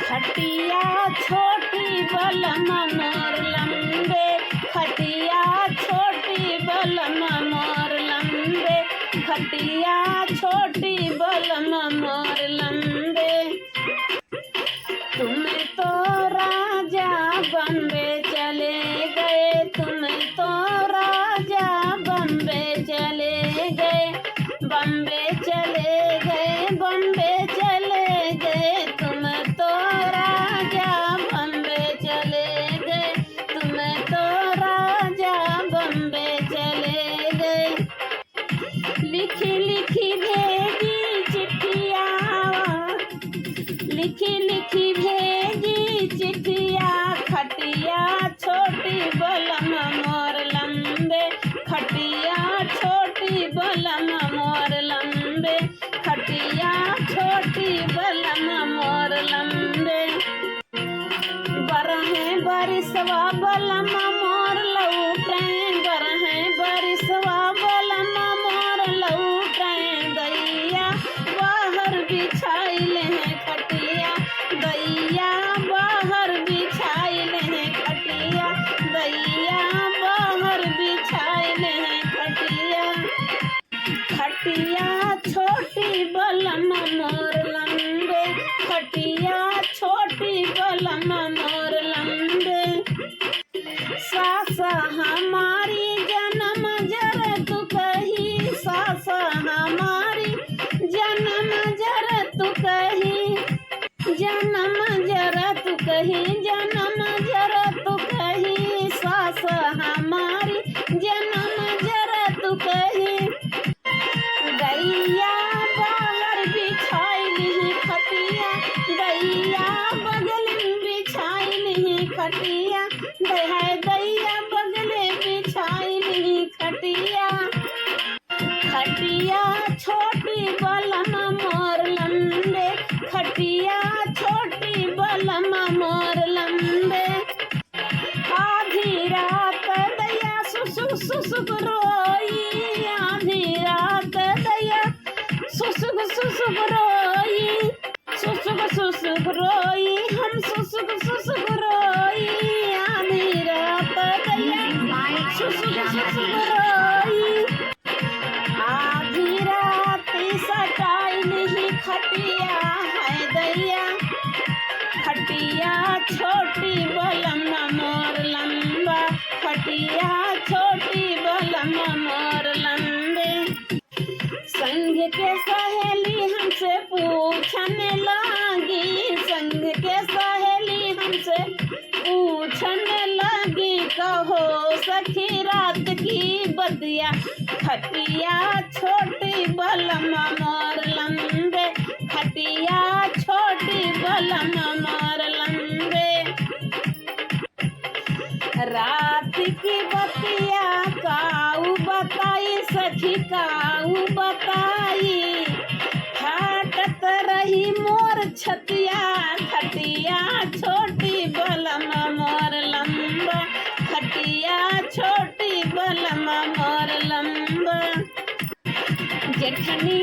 खटिया छोटी बलम मोर लंबे, खटिया छोटी बलम मोर लंबे, खटिया छोटी बलम मोर लंबे। तुम तो राजा बम्बे चले गए, तुम तो राजा बम्बे चले गए, बम्बे चले गए, बम्बे चले गए, तुम तो राजा बम्बे चले गए, तुम तो राजा बम्बे चले गए। लिखी लिखी भेजी चिट्ठिया, लिखी लिखी भेजी चिट्ठिया, खटिया छोटी बलम मोर लंबे, खटिया छोटी बलम मोर लंबे, खटिया छोटी बलम मोर लंबे। बरहे बरिसवा बलम मोर लौटे, बरहे बरिसवा बलम मोर लौटे, दैया बाहर बिछाइल है खटिया, दैया बाहर बिछाइल है खटिया, दैया बाहर बिछाइल है खटिया। खटिया छोटी बलम मोर लंबे, खटिया छोटी बलम मोर लंबे। सास हमारी जन्म जर तू कही, सास हमारी जन्म जर तू कही, जन्म जर तू कही, जन्म जर तू कही, सास हमारी जन्म जर तू कही। दैया बाहर बिछाइल खटिया, दैया बगल बिछाइल खटिया, दैया बगल बिछाइल खटिया। खटिया छोटी बलम मोर लंबे, खटिया छोटी बलम मोर लंबे। आधी रात दैया सुसुक सुसुक रोई, आधी रात दैया सुसुक सुसुक रोई, सुसुक सुसुक रोई, हम सुसुक सुसुक रोई, आधी रात दैया सुसुक सुसुक रोई। आधी रात सटाइल ही खटिया है दैया, खटिया छोटी बलम मोर लंबा, खटिया छोटी बलम मोर लंबे। संग के सहेली हमसे पूछने लगी, संग के सहेली हमसे पूछने लगी, कहो सखी रात की बतिया, खटिया छोटी बलम मोर लंबे, खटिया छोटी बलम मोर लंबे। रात की बतिया काऊ बताई सखी, काऊ बताई, फाटत रही मोर छतिया, खटिया छोटी बलम मोर लंबा, खटिया छोटी बलम मोर लंबा। जेठनी